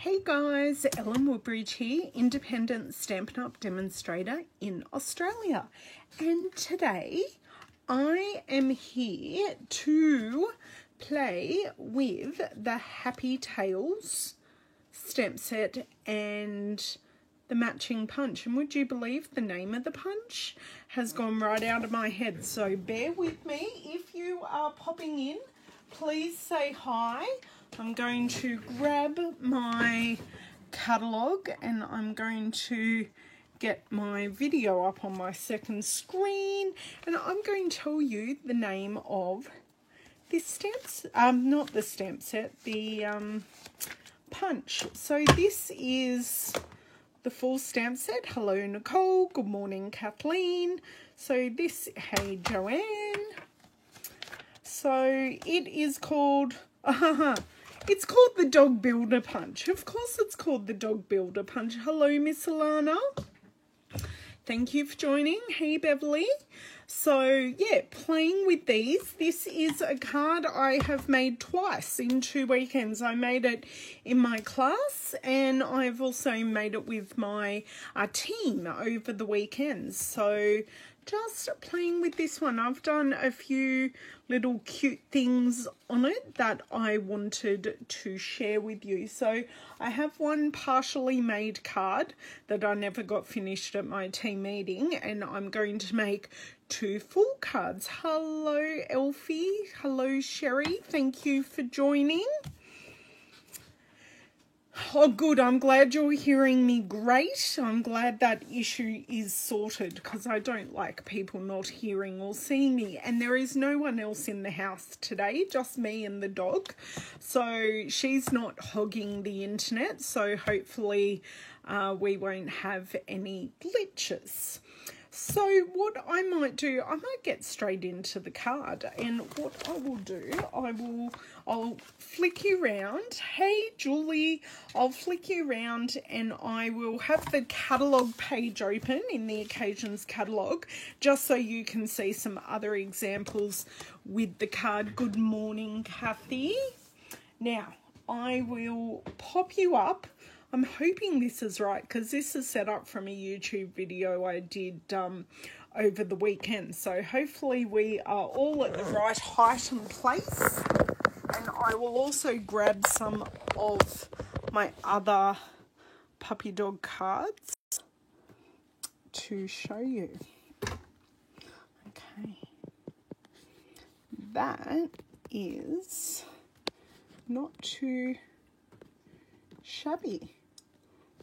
Hey guys, Ellen Woodbridge here, independent Stampin' Up! Demonstrator in Australia. And today I am here to play with the Happy Tales stamp set and the matching punch. And would you believe the name of the punch has gone right out of my head? So bear with me. If you are popping in, please say hi. I'm going to grab my catalogue and I'm going to get my video up on my second screen, and I'm going to tell you the name of this not the stamp set, the punch. So this is the full stamp set. Hello Nicole, good morning Kathleen. So this, hey Joanne. So it is called it's called the Dog Builder Punch. Of course it's called the Dog Builder Punch. Hello, Miss Alana. Thank you for joining. Hey, Beverly. So, yeah, playing with these. This is a card I have made twice in 2 weekends. I made it in my class and I've also made it with my team over the weekends. So, just playing with this one. I've done a few little cute things on it that I wanted to share with you. So I have one partially made card that I never got finished at my team meeting, and I'm going to make 2 full cards. Hello Elfie, hello Sherry, thank you for joining. Oh good, I'm glad you're hearing me great. I'm glad that issue is sorted because I don't like people not hearing or seeing me. And there is no one else in the house today, just me and the dog. So she's not hogging the internet, so hopefully we won't have any glitches. So what I might do, I might get straight into the card, and what I will do, I'll flick you around. Hey Julie, I'll flick you around and I will have the catalogue page open in the Occasions catalogue just so you can see some other examples with the card. Good morning, Kathy. Now, I will pop you up. I'm hoping this is right because this is set up from a YouTube video I did over the weekend. So hopefully we are all at the right height and place. And I will also grab some of my other puppy dog cards to show you. Okay. That is not too shabby.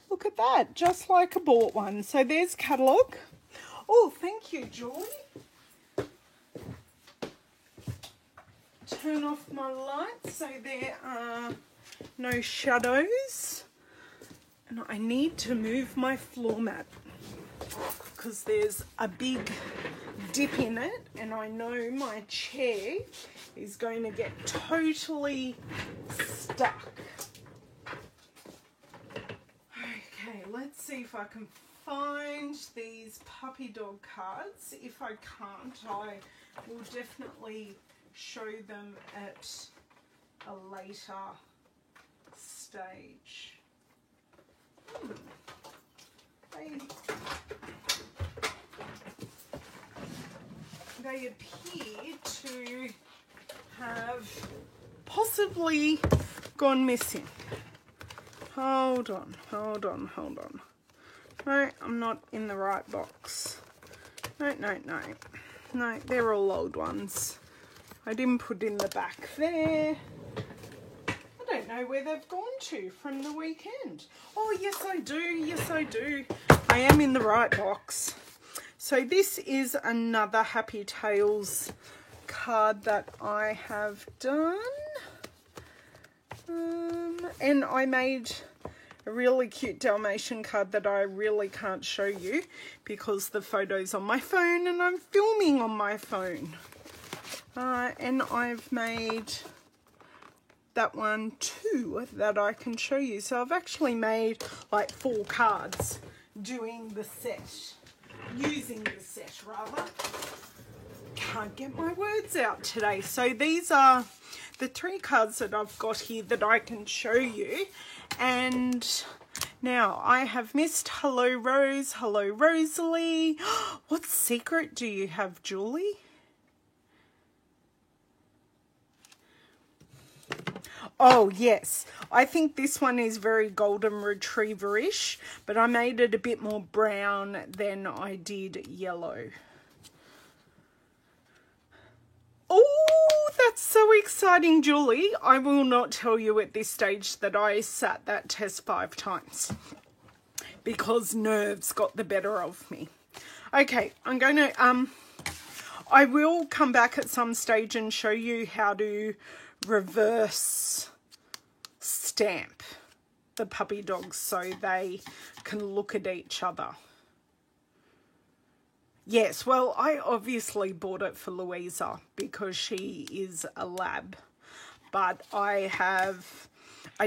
Look at that, just like I bought one. So there's catalogue. Oh, thank you, Julie. Turn off my lights so there are no shadows. And I need to move my floor mat because there's a big dip in it and I know my chair is going to get totally stuck. Okay, let's see if I can find these puppy dog cards. If I can't, I will definitely show them at a later stage. They appear to have possibly gone missing. Hold on. No, I'm not in the right box. No, they're all old ones. I didn't put in the back there. I don't know where they've gone to from the weekend. Oh, yes I do. I am in the right box. So this is another Happy Tales card that I have done. And I made a really cute Dalmatian card that I really can't show you because the photo's on my phone and I'm filming on my phone. And I've made that one too that I can show you. So I've actually made like 4 cards doing the set, using the set rather. can't get my words out today. So these are the 3 cards that I've got here that I can show you. And now I have missed Hello Rose, Hello Rosalie. What secret do you have, Julie? Oh, yes. I think this one is very golden retriever-ish, but I made it a bit more brown than I did yellow. Oh, that's so exciting, Julie. I will not tell you at this stage that I sat that test 5 times because nerves got the better of me. Okay, I'm going to, I will come back at some stage and show you how to reverse stamp the puppy dogs so they can look at each other. Yes, well, I obviously bought it for Louisa because she is a lab, but I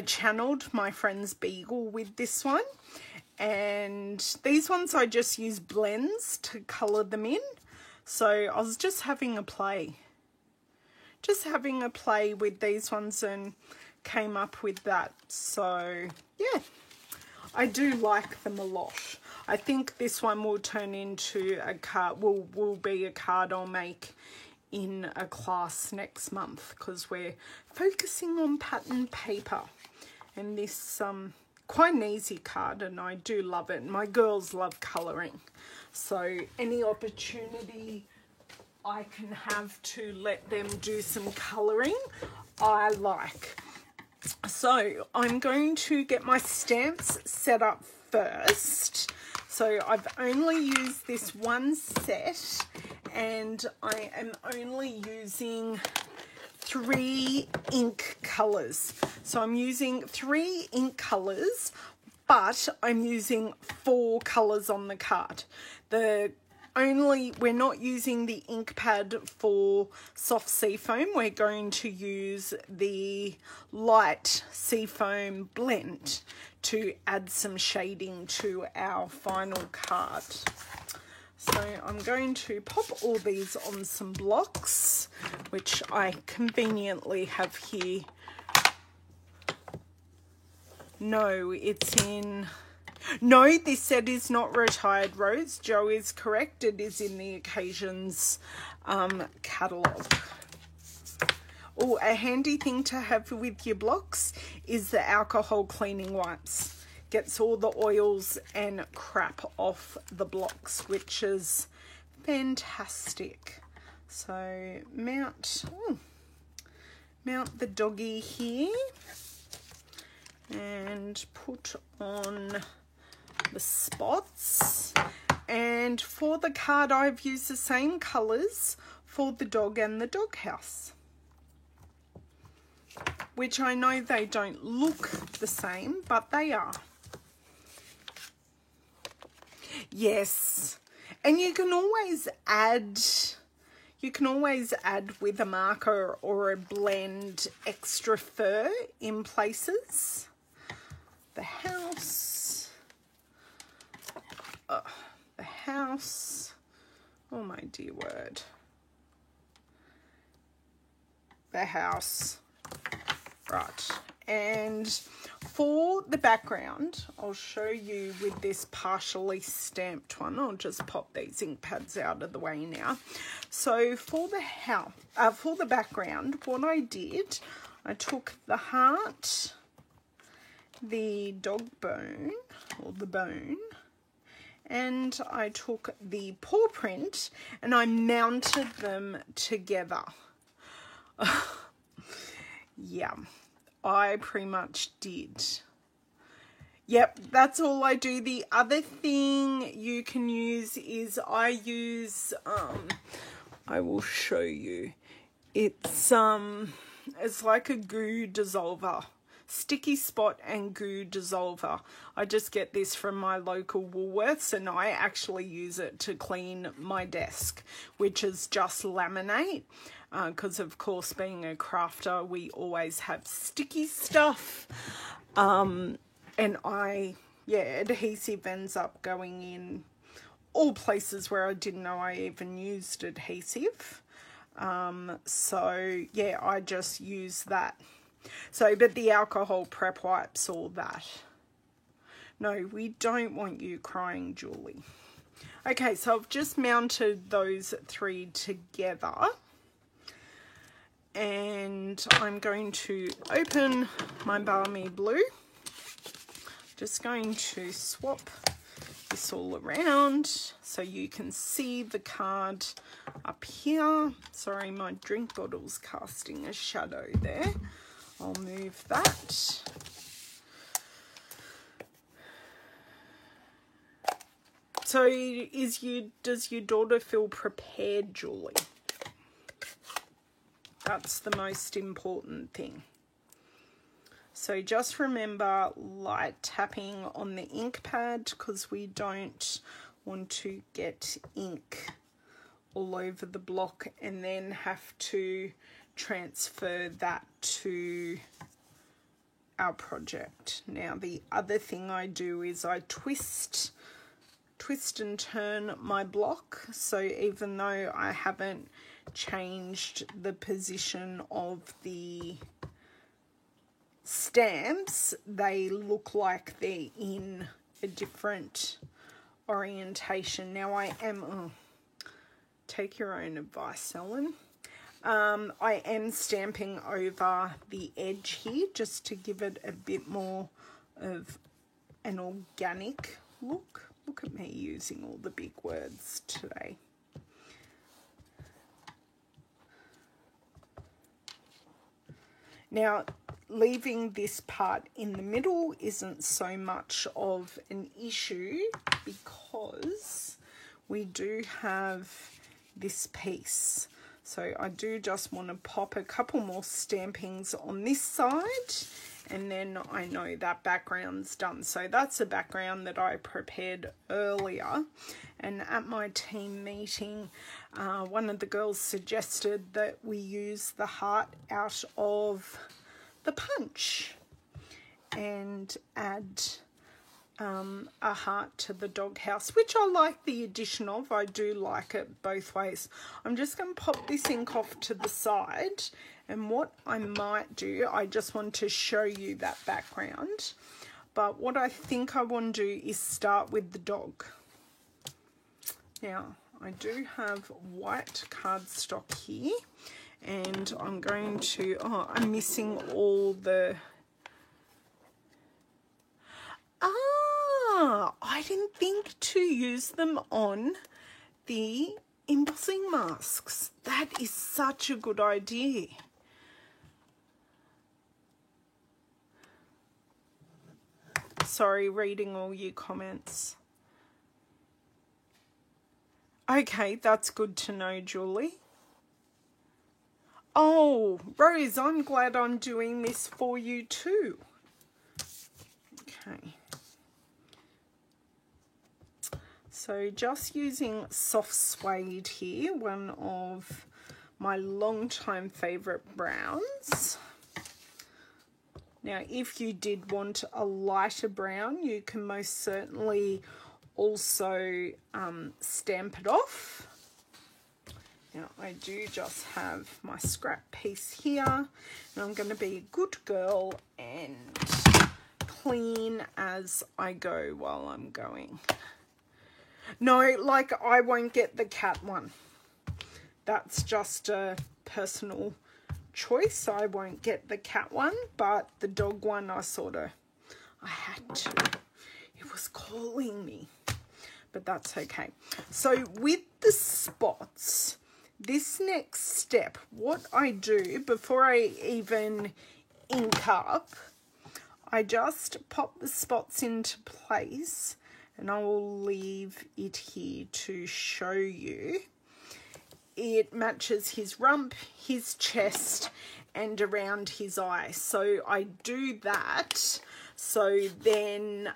channeled my friend's beagle with this one, and these ones I just use blends to colour them in. So I was just having a play with these ones and came up with that. So yeah, I do like them a lot. I think this one will turn into a card, will be a card I'll make in a class next month because we're focusing on pattern paper. And this quite an easy card, and I do love it. My girls love colouring, so any opportunity I can have to let them do some colouring, I like. So I'm going to get my stamps set up first. So I've only used this one set, and I am only using 3 ink colours. So I'm using 3 ink colours, but I'm using 4 colours on the card. We're not using the ink pad for soft seafoam. We're going to use the light seafoam blend to add some shading to our final card. So I'm going to pop all these on some blocks, which I conveniently have here. No, this set is not Retired Rose. Joe is correct. It is in the Occasions catalogue. Oh, a handy thing to have with your blocks is the alcohol cleaning wipes. Gets all the oils and crap off the blocks, which is fantastic. So mount the doggy here and put on the spots. And for the card, I've used the same colours for the dog and the doghouse, which I know they don't look the same, but they are. Yes, and you can always add with a marker or a blend extra fur in places. The house, oh my dear word, the house, right. And for the background, I'll show you with this partially stamped one. I'll just pop these ink pads out of the way now. So for the background, what I did, I took the heart, the dog bone, or the bone, and I took the paw print and I mounted them together. Yeah, I pretty much did. Yep, that's all I do. The other thing you can use is I will show you. It's like a goo dissolver. Sticky spot and goo dissolver. I just get this from my local Woolworths, and I actually use it to clean my desk, which is just laminate. Because of course, being a crafter, we always have sticky stuff. And adhesive ends up going in all places where I didn't know I even used adhesive. So yeah, I just use that. So, but the alcohol prep wipes, all that. No, we don't want you crying, Julie. Okay, so I've just mounted those 3 together. And I'm going to open my Balmy Blue. Just going to swap this all around so you can see the card up here. Sorry, my drink bottle's casting a shadow there. I'll move that. So does your daughter feel prepared, Julie? That's the most important thing. So just remember light tapping on the ink pad, because we don't want to get ink all over the block and then have to transfer that to our project. Now the other thing I do is I twist and turn my block, so even though I haven't changed the position of the stamps, they look like they're in a different orientation. Now I am take your own advice, Ellen. I am stamping over the edge here just to give it a bit more of an organic look. Look at me using all the big words today. Now, leaving this part in the middle isn't so much of an issue because we do have this piece. So I do just want to pop a couple more stampings on this side, and then I know that background's done. So that's a background that I prepared earlier, and at my team meeting one of the girls suggested that we use the heart out of the punch and add a heart to the doghouse, which I like the addition of. I do like it both ways. I'm just going to pop this ink off to the side, and what I might do, I just want to show you that background, but what I think I want to do is start with the dog. Now I do have white cardstock here, and I'm going to, I'm missing all the, I didn't think to use them on the embossing masks. That is such a good idea. Sorry, reading all your comments. Okay, that's good to know, Julie. Oh, Rose, I'm glad I'm doing this for you too. Okay. So just using soft suede here, one of my long-time favourite browns. Now, if you did want a lighter brown, you can most certainly also stamp it off. Now, I do just have my scrap piece here, and I'm going to be a good girl and clean as I go while I'm going. No, like, I won't get the cat one. That's just a personal choice. I won't get the cat one, but the dog one, I had to. It was calling me, but that's okay. So with the spots, this next step, what I do before I even ink up, I just pop the spots into place, and I will leave it here to show you. It matches his rump, his chest, and around his eye. So I do that so then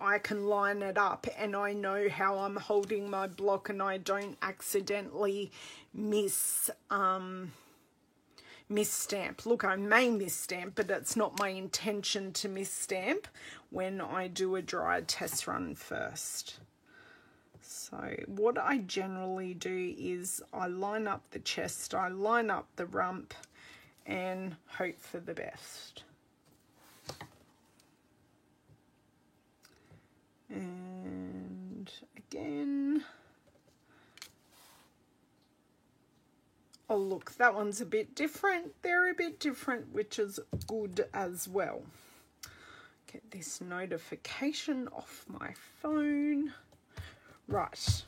I can line it up and I know how I'm holding my block, and I don't accidentally misstamp. Look, I may misstamp, but it's not my intention to misstamp when I do a dry test run first. So what I generally do is I line up the chest, I line up the rump, and hope for the best. And again, oh look, that one's a bit different. They're a bit different, which is good as well. Get this notification off my phone. Right,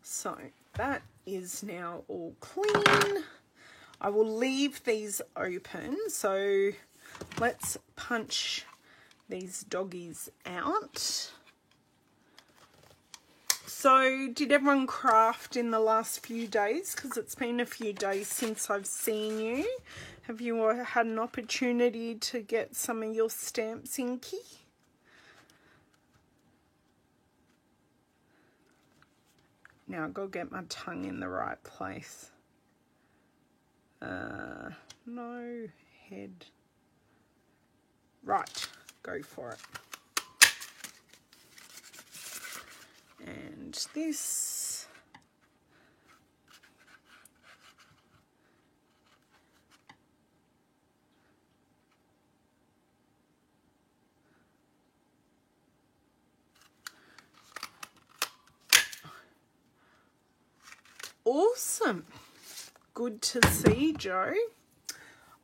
so that is now all clean. I will leave these open, so let's punch these doggies out. So did everyone craft in the last few days? Because it's been a few days since I've seen you. Have you had an opportunity to get some of your stamps inky? Now I've got to get my tongue in the right place. No, head. Right, go for it. And this. Awesome. Good to see, Joe.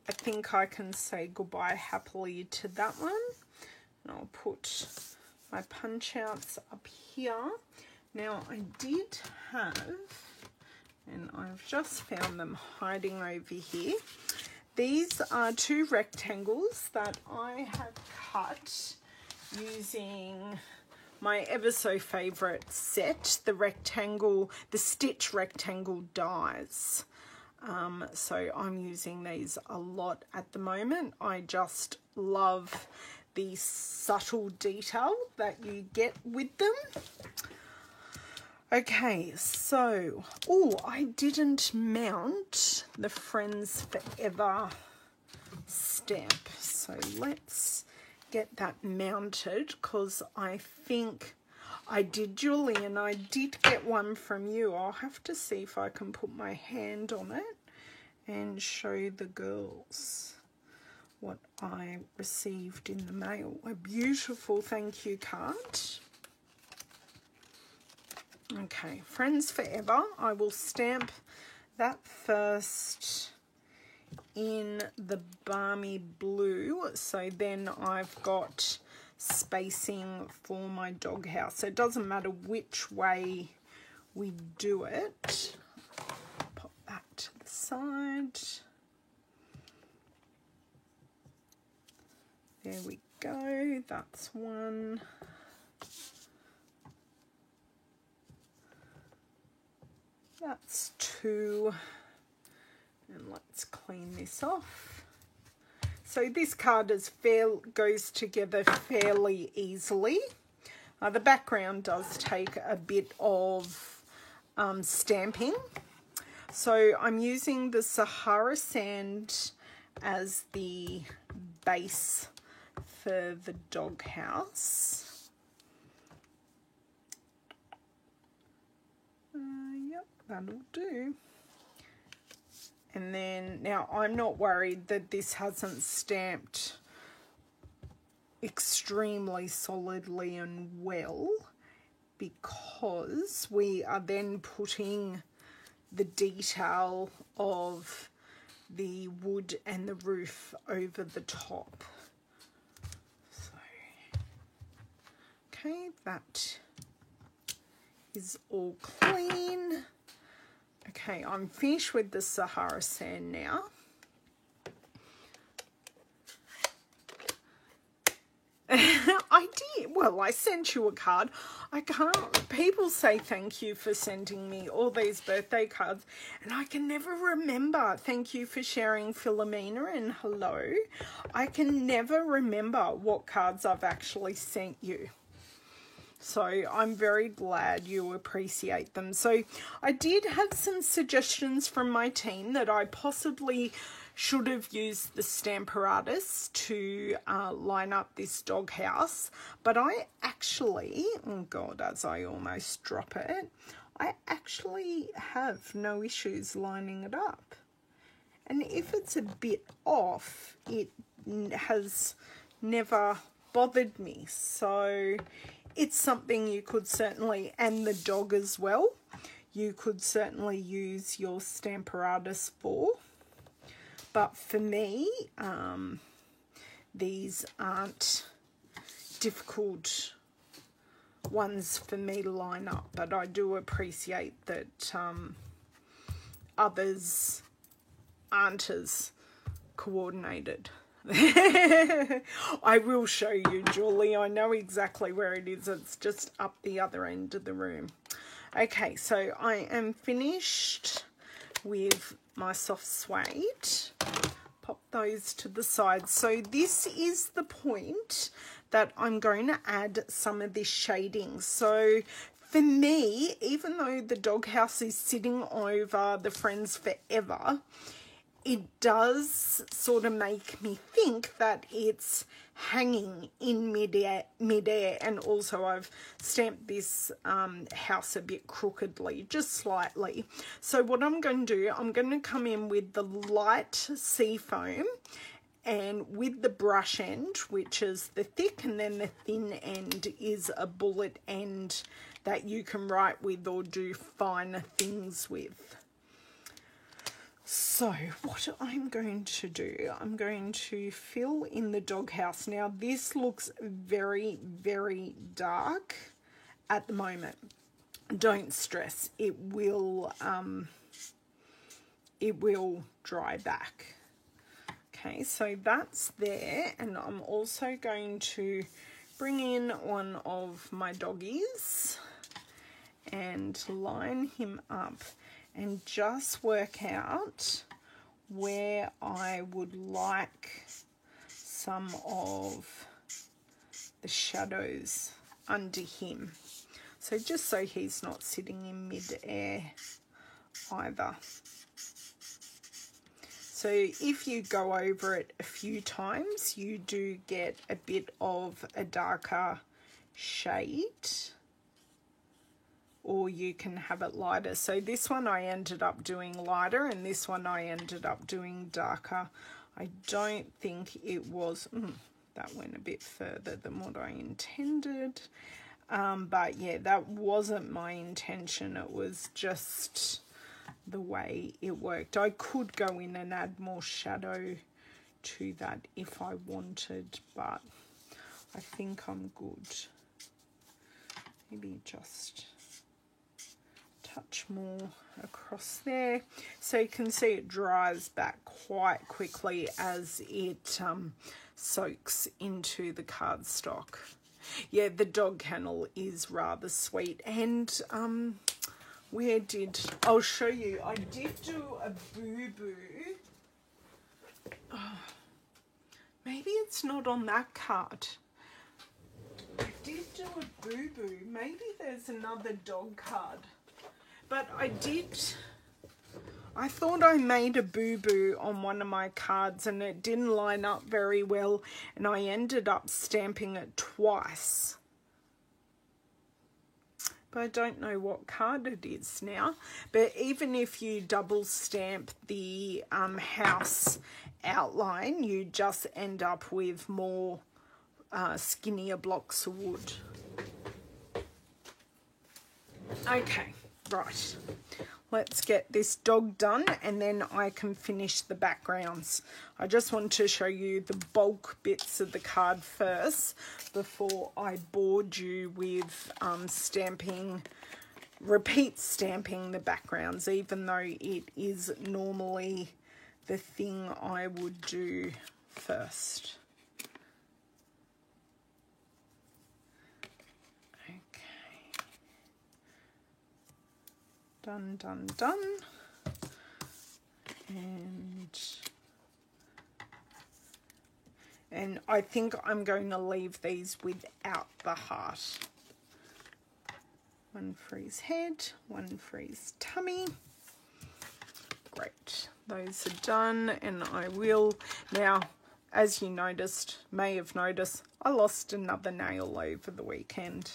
I think I can say goodbye happily to that one. And I'll put my punch outs up here. Now I did have, and I've just found them hiding over here. These are 2 rectangles that I have cut using my ever so favourite set, the stitch rectangle dies. So I'm using these a lot at the moment. I just love the subtle detail that you get with them. Okay, so, oh, I didn't mount the Friends Forever stamp. So let's get that mounted, because I think I did, Julie, and I did get one from you. I'll have to see if I can put my hand on it and show the girls what I received in the mail. A beautiful thank you card. Okay, Friends Forever. I will stamp that first in the Balmy Blue, so then I've got spacing for my doghouse. So it doesn't matter which way we do it. Pop that to the side. There we go, that's one. That's 2. And let's clean this off. So this card goes together fairly easily. The background does take a bit of stamping. So I'm using the Sahara Sand as the base for the doghouse. Yep, that'll do. And then, now I'm not worried that this hasn't stamped extremely solidly and well, because we are then putting the detail of the wood and the roof over the top. So, okay, that is all clean. Okay, I'm finished with the Sahara Sand now. I did. Well, I sent you a card. I can't. People say thank you for sending me all these birthday cards, and I can never remember. Thank you for sharing, Philomena, and hello. I can never remember what cards I've actually sent you. So I'm very glad you appreciate them. So I did have some suggestions from my team that I possibly should have used the Stamparatus to line up this doghouse, but I actually, oh God, as I almost drop it, I actually have no issues lining it up. And if it's a bit off, it has never bothered me. So it's something you could certainly, and the dog as well, you could certainly use your Stamparatus for. But for me, these aren't difficult ones for me to line up. But I do appreciate that others aren't as coordinated. I will show you, Julie. I know exactly where it is. It's just up the other end of the room. Okay, so I am finished with my soft suede. Pop those to the side. So this is the point that I'm going to add some of this shading. So for me, even though the doghouse is sitting over the Friends Forever, it does sort of make me think that it's hanging in midair, and also I've stamped this house a bit crookedly, just slightly. So what I'm going to do, I'm going to come in with the light seafoam and with the brush end, which is the thick, and then the thin end is a bullet end that you can write with or do finer things with. So what I'm going to do, I'm going to fill in the doghouse. Now this looks very, very dark at the moment. Don't stress, it will dry back. Okay, so that's there, and I'm also going to bring in one of my doggies and line him up and just work out where I would like some of the shadows under him. So just so he's not sitting in mid-air either. So if you go over it a few times, you do get a bit of a darker shade, or you can have it lighter. So this one I ended up doing lighter, and this one I ended up doing darker. I don't think it was, that went a bit further than what I intended. But yeah, that wasn't my intention. It was just the way it worked. I could go in and add more shadow to that if I wanted, but I think I'm good. Maybe just touch more across there. So you can see it dries back quite quickly as it soaks into the cardstock. Yeah, the dog kennel is rather sweet. And I'll show you. I did do a boo-boo. Oh, maybe it's not on that card. I did do a boo-boo. Maybe there's another dog card. But I thought I made a boo-boo on one of my cards and it didn't line up very well, and I ended up stamping it twice. But I don't know what card it is now. But even if you double stamp the house outline, you just end up with more skinnier blocks of wood. Okay, right. Let's get this dog done, and then I can finish the backgrounds. I just want to show you the bulk bits of the card first before I bored you with repeat stamping the backgrounds, even though it is normally the thing I would do first. Done, done, done. And I think I'm going to leave these without the heart. One for his head, one for his tummy. great. Those are done, and I will now, as you may have noticed, I lost another nail over the weekend.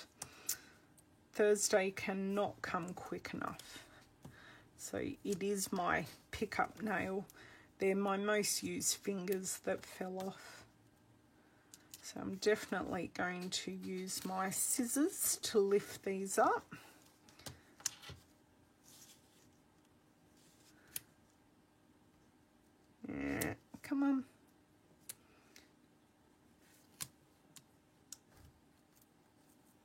Thursday cannot come quick enough. So it is my pickup nail. They're my most used fingers that fell off. So I'm definitely going to use my scissors to lift these up. Yeah, come on.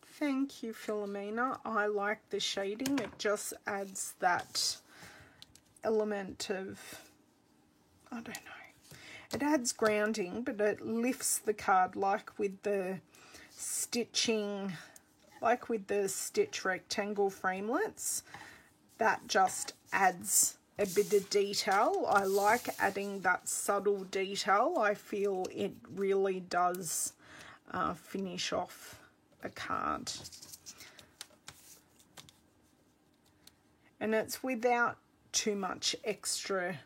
Thank you, Philomena. I like the shading. It just adds that element of, I don't know. It adds grounding, but it lifts the card like with the stitching, like with the stitch rectangle framelits. That just adds a bit of detail. I like adding that subtle detail. I feel it really does finish off a card. And it's without too much extra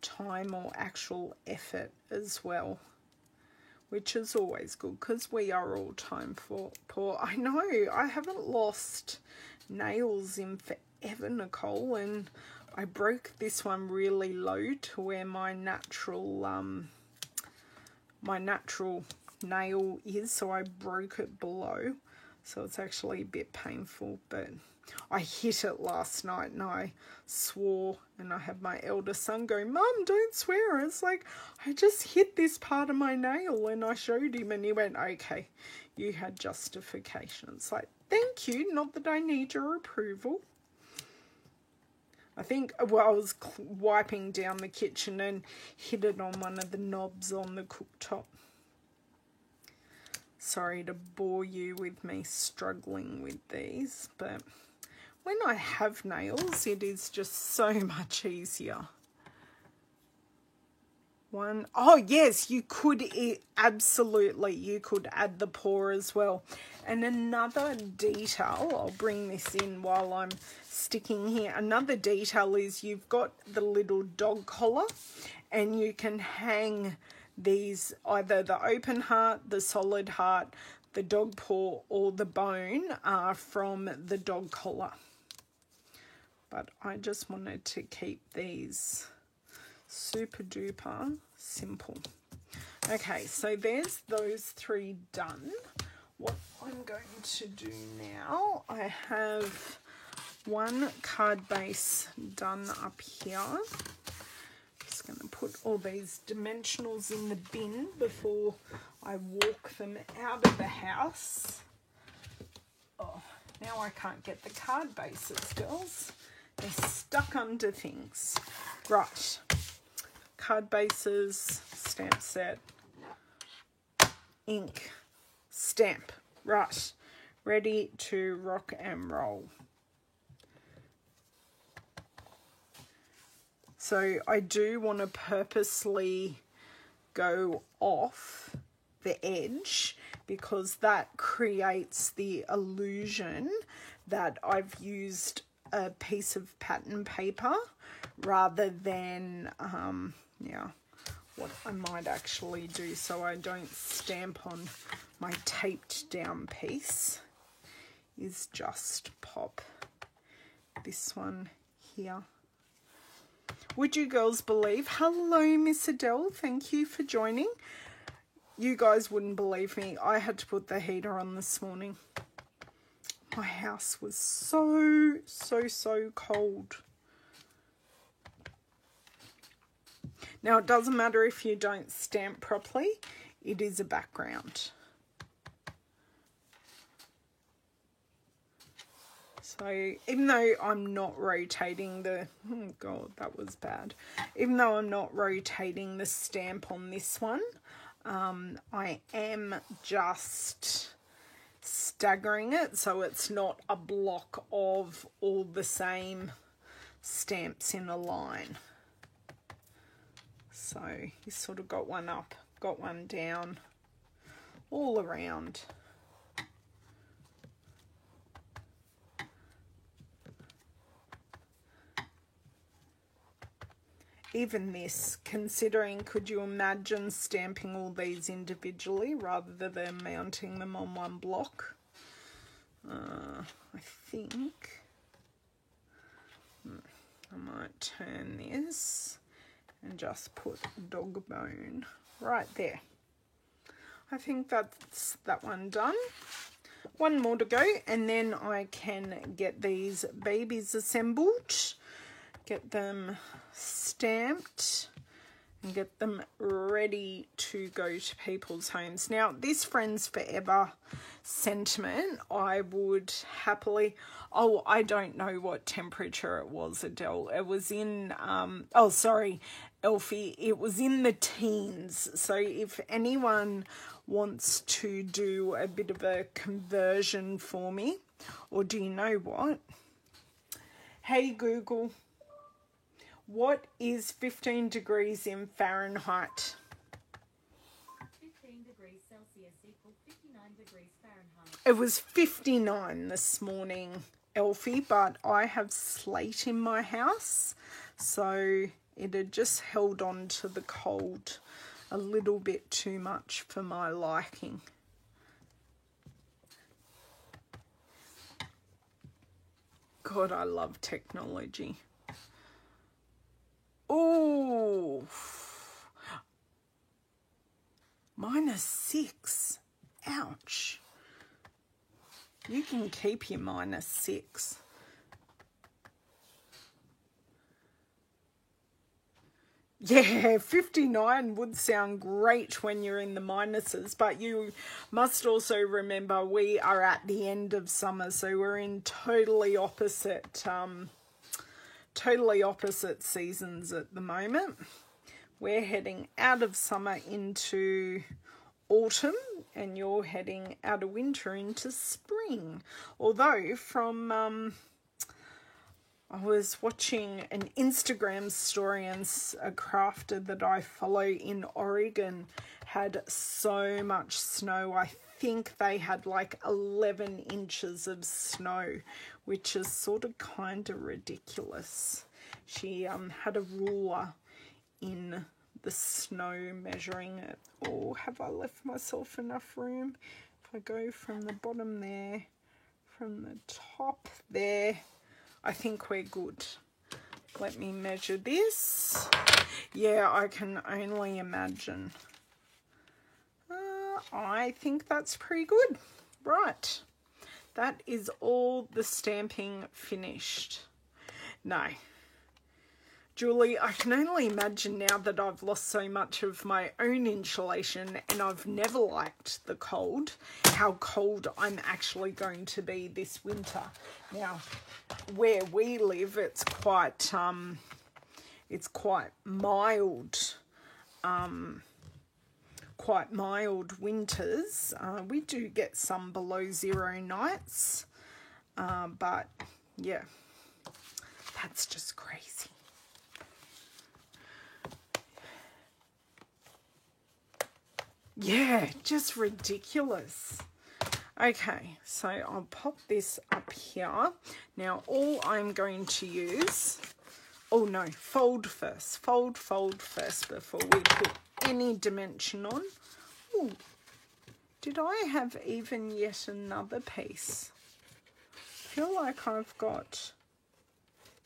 time or actual effort as well, which is always good because we are all time poor. I know, I haven't lost nails in forever, Nicole, and I broke this one really low to where my natural nail is, so I broke it below, so it's actually a bit painful, but I hit it last night and I swore, and I had my eldest son go, "Mum, don't swear." It's like, I just hit this part of my nail, and I showed him and he went, "Okay, you had justification." It's like, thank you, not that I need your approval. I think, well, I was wiping down the kitchen and hit it on one of the knobs on the cooktop. Sorry to bore you with me struggling with these, but when I have nails, it is just so much easier. Oh yes, you could, absolutely, you could add the paw as well. And another detail, I'll bring this in while I'm sticking here. Another detail is you've got the little dog collar, and you can hang these, either the open heart, the solid heart, the dog paw, or the bone from the dog collar. But I just wanted to keep these super duper simple. Okay, so there's those three done. What I'm going to do now, I have one card base done up here. Just going to put all these dimensionals in the bin before I walk them out of the house. Oh, now I can't get the card bases, girls. They're stuck under things. Right. Card bases, stamp set, ink, stamp. Right. Ready to rock and roll. So I do want to purposely go off the edge because that creates the illusion that I've used a piece of pattern paper rather than what I might actually do, so I don't stamp on my taped down piece, is just pop this one here. Would you girls believe? Hello, Miss Adele. Thank you for joining. You guys wouldn't believe me. I had to put the heater on this morning. My house was so cold. Now, it doesn't matter if you don't stamp properly. It is a background. So even though I'm not rotating the, oh God, that was bad. Even though I'm not rotating the stamp on this one, I am just staggering it so it's not a block of all the same stamps in a line. So you sort of got one up, got one down, all around. even this, considering, could you imagine stamping all these individually rather than mounting them on one block? I think I might turn this and just put a dog bone right there. I think that's that one done. One more to go, and then I can get these babies assembled, get them stamped, and get them ready to go to people's homes. Now, this Friends Forever sentiment, I would happily... Oh, I don't know what temperature it was, Adele. It was in... oh, sorry, Elfie. It was in the teens. So if anyone wants to do a bit of a conversion for me, or do you know what? Hey, Google. What is 15 degrees in Fahrenheit? 15 degrees Celsius equals 59 degrees Fahrenheit. It was 59 this morning, Elfie, but I have slate in my house, so it had just held on to the cold a little bit too much for my liking. God, I love technology. Oh, -6. Ouch. You can keep your -6. Yeah, 59 would sound great when you're in the minuses, but you must also remember we are at the end of summer, so we're in totally opposite seasons at the moment. We're heading out of summer into autumn, and you're heading out of winter into spring. Although from I was watching an Instagram story, and a crafter that I follow in Oregon had so much snow. I think they had like 11 inches of snow, which is sort of kind of ridiculous. She had a ruler in the snow measuring it. Oh, have I left myself enough room? If I go from the bottom there, from the top there, I think we're good. Let me measure this. Yeah, I can only imagine. I think that's pretty good. Right. That is all the stamping finished. No. Julie, I can only imagine now that I've lost so much of my own insulation and I've never liked the cold, how cold I'm actually going to be this winter. Now, where we live, it's quite mild, quite mild winters. We do get some below 0 nights, but yeah, that's just crazy. Yeah, just ridiculous. Okay, so I'll pop this up here. Now, all I'm going to use... Oh, no, fold first. Fold first before we put any dimension on. Ooh, did I have even yet another piece? I feel like I've got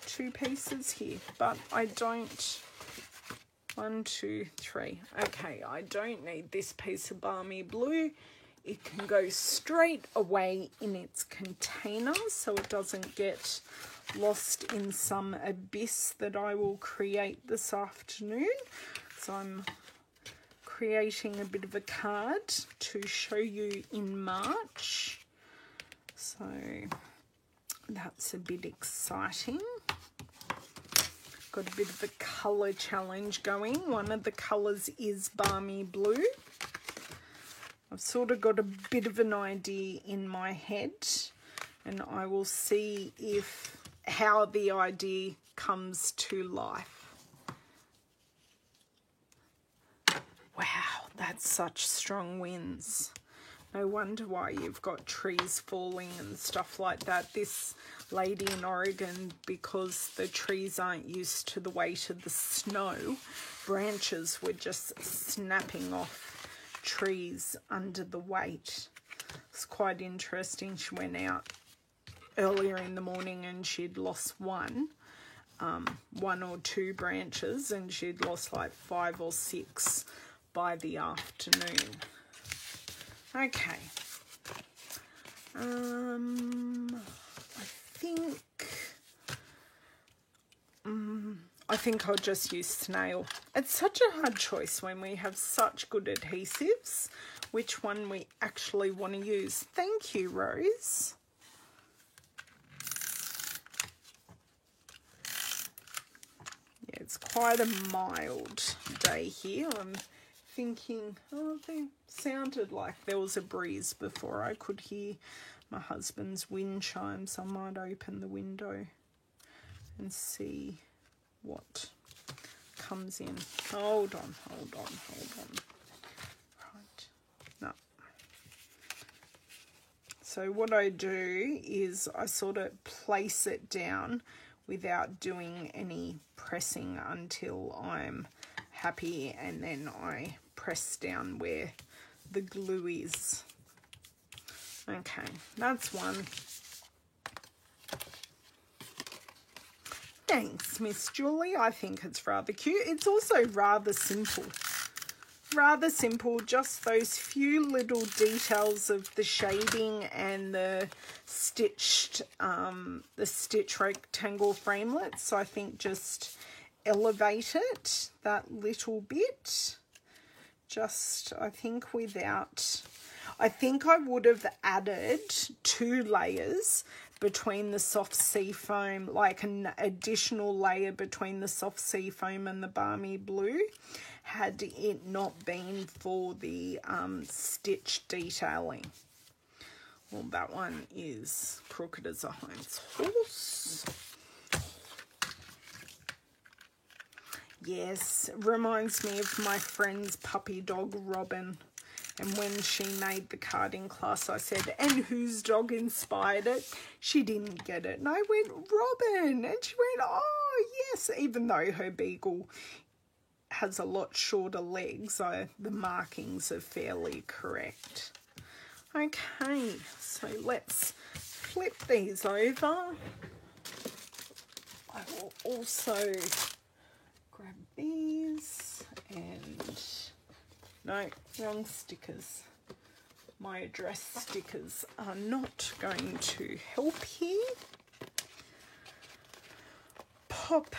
2 pieces here, but I don't... 1, 2, 3. Okay, I don't need this piece of balmy blue. It can go straight away in its container so it doesn't get lost in some abyss that I will create this afternoon. So I'm creating a bit of a card to show you in March. So that's a bit exciting. Got a bit of a colour challenge going. One of the colours is balmy blue. I've sort of got a bit of an idea in my head, and I will see how the idea comes to life. Wow, that's such strong winds. No wonder why you've got trees falling and stuff like that. This lady in Oregon, because the trees aren't used to the weight of the snow, branches were just snapping off trees under the weight. It's quite interesting. She went out earlier in the morning and she'd lost one or two branches, and she'd lost like 5 or 6 by the afternoon. Okay. I think I'll just use snail. It's such a hard choice when we have such good adhesives, which one we actually want to use. Thank you, Rose. Yeah, it's quite a mild day here. I'm thinking, oh, they sounded like there was a breeze before I could hear my husband's wind chimes. I might open the window and see what comes in. Hold on. Right. No. So what I do is I sort of place it down without doing any pressing until I'm happy, and then I press down where the glue is. Okay, that's one. Thanks, Miss Julie. I think it's rather cute. It's also rather simple. Rather simple, just those few little details of the shading and the stitch rectangle framelits. I think just elevate it that little bit. Just, I think I would have added 2 layers between the soft sea foam, like an additional layer between the soft sea foam and the balmy blue, had it not been for the stitch detailing. Well, that one is crooked as a Heinz horse. Yes, reminds me of my friend's puppy dog, Robin. And when she made the card in class, I said, and whose dog inspired it? She didn't get it. And I went, Robin. And she went, oh, yes. Even though her beagle has a lot shorter legs, the markings are fairly correct. Okay, so let's flip these over. I will also grab these and... No, wrong stickers. My address stickers are not going to help here. Pop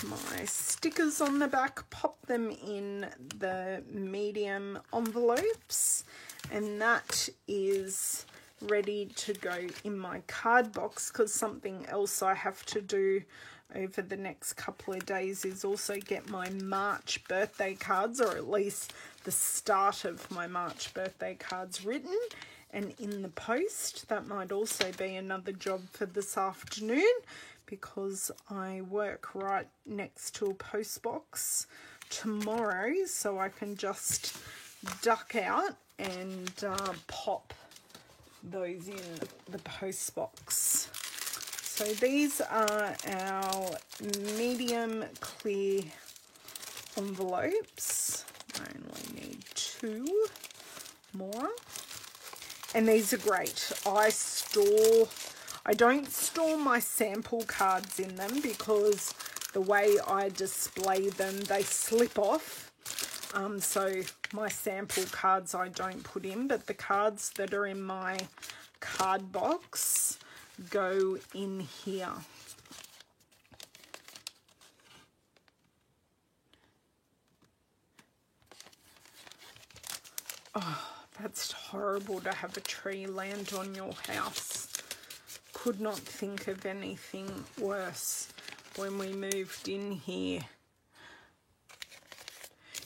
my stickers on the back, pop them in the medium envelopes, and that is ready to go in my card box, because something else I have to do over the next couple of days is also get my March birthday cards, or at least the start of my March birthday cards, written and in the post. That might also be another job for this afternoon, because I work right next to a post box tomorrow, so I can just duck out and pop those in the post box. So these are our medium clear envelopes. I only need 2 more. And these are great. I don't store my sample cards in them, because the way I display them, they slip off. So my sample cards I don't put in, but the cards that are in my card box go in here. Oh, that's horrible to have a tree land on your house. Could not think of anything worse when we moved in here.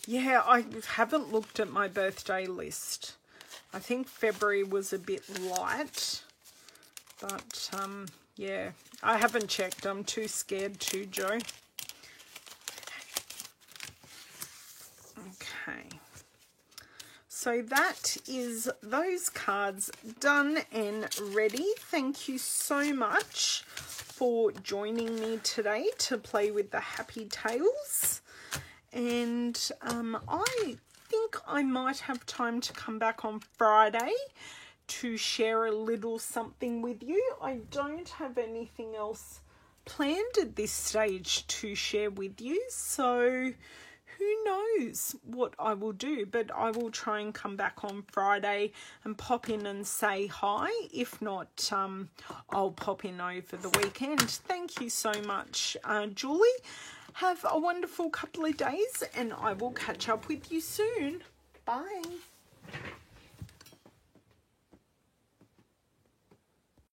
Yeah, I haven't looked at my birthday list. I think February was a bit light. But, yeah, I haven't checked. I'm too scared to, Joe. Okay. so that is those cards done and ready. Thank you so much for joining me today to play with the Happy Tales. And I think I might have time to come back on Friday to share a little something with you. I don't have anything else planned at this stage to share with you, so who knows what I will do, but I will try and come back on Friday and pop in and say hi. If not, I'll pop in over the weekend. Thank you so much, Julie. Have a wonderful couple of days, and I will catch up with you soon. Bye.